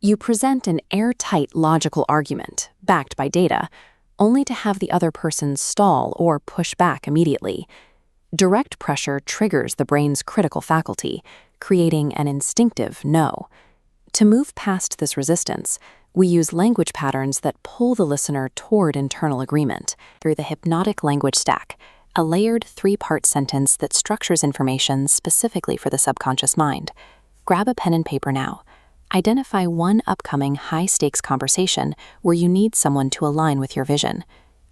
You present an airtight logical argument, backed by data, only to have the other person stall or push back immediately. Direct pressure triggers the brain's critical faculty, creating an instinctive no. To move past this resistance, we use language patterns that pull the listener toward internal agreement through the hypnotic language stack, a layered three-part sentence that structures information specifically for the subconscious mind. Grab a pen and paper now. Identify one upcoming high-stakes conversation where you need someone to align with your vision.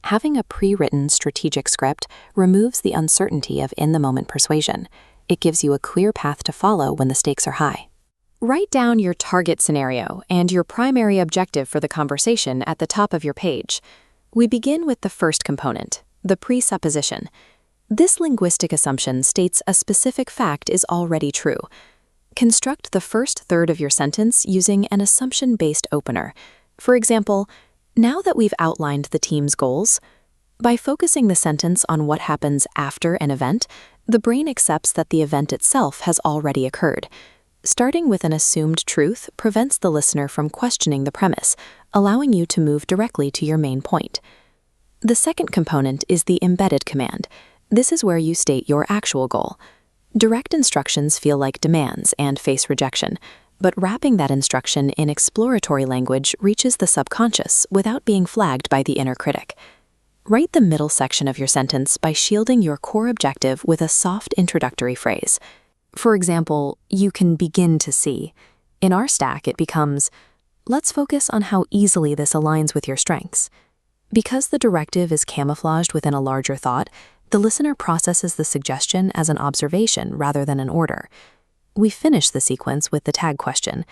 Having a pre-written strategic script removes the uncertainty of in-the-moment persuasion. It gives you a clear path to follow when the stakes are high. Write down your target scenario and your primary objective for the conversation at the top of your page. We begin with the first component, the presupposition. This linguistic assumption states a specific fact is already true. Construct the first third of your sentence using an assumption-based opener. For example, now that we've outlined the team's goals, by focusing the sentence on what happens after an event, the brain accepts that the event itself has already occurred. Starting with an assumed truth prevents the listener from questioning the premise, allowing you to move directly to your main point. The second component is the embedded command. This is where you state your actual goal. Direct instructions feel like demands and face rejection, but wrapping that instruction in exploratory language reaches the subconscious without being flagged by the inner critic. Write the middle section of your sentence by shielding your core objective with a soft introductory phrase. For example, you can begin to see. In our stack, it becomes, let's focus on how easily this aligns with your strengths. Because the directive is camouflaged within a larger thought, the listener processes the suggestion as an observation rather than an order. We finish the sequence with the tag question.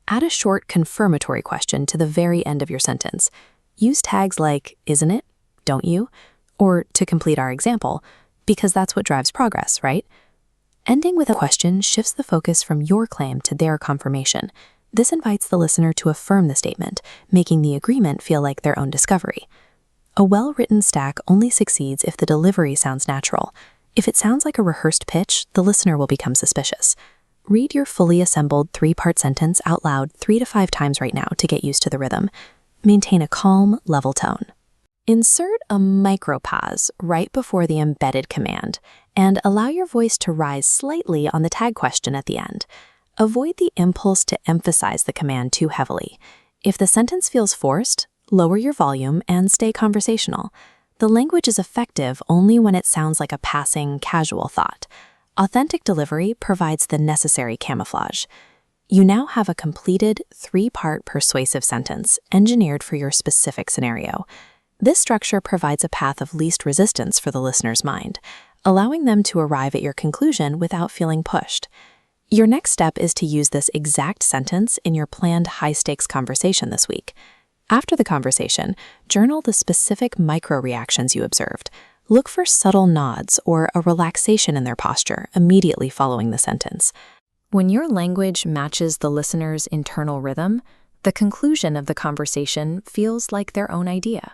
Add a short confirmatory question to the very end of your sentence. Use tags like, isn't it? Don't you? Or, to complete our example, because that's what drives progress, right? Ending with a question shifts the focus from your claim to their confirmation. This invites the listener to affirm the statement, making the agreement feel like their own discovery. A well-written stack only succeeds if the delivery sounds natural. If it sounds like a rehearsed pitch, the listener will become suspicious. Read your fully assembled three-part sentence out loud 3 to 5 times right now to get used to the rhythm. Maintain a calm, level tone. Insert a micropause right before the embedded command and allow your voice to rise slightly on the tag question at the end. Avoid the impulse to emphasize the command too heavily. If the sentence feels forced, lower your volume and stay conversational. The language is effective only when it sounds like a passing, casual thought. Authentic delivery provides the necessary camouflage. You now have a completed 3-part persuasive sentence engineered for your specific scenario. This structure provides a path of least resistance for the listener's mind, allowing them to arrive at your conclusion without feeling pushed. Your next step is to use this exact sentence in your planned high-stakes conversation this week. After the conversation, journal the specific micro-reactions you observed. Look for subtle nods or a relaxation in their posture immediately following the sentence. When your language matches the listener's internal rhythm, the conclusion of the conversation feels like their own idea.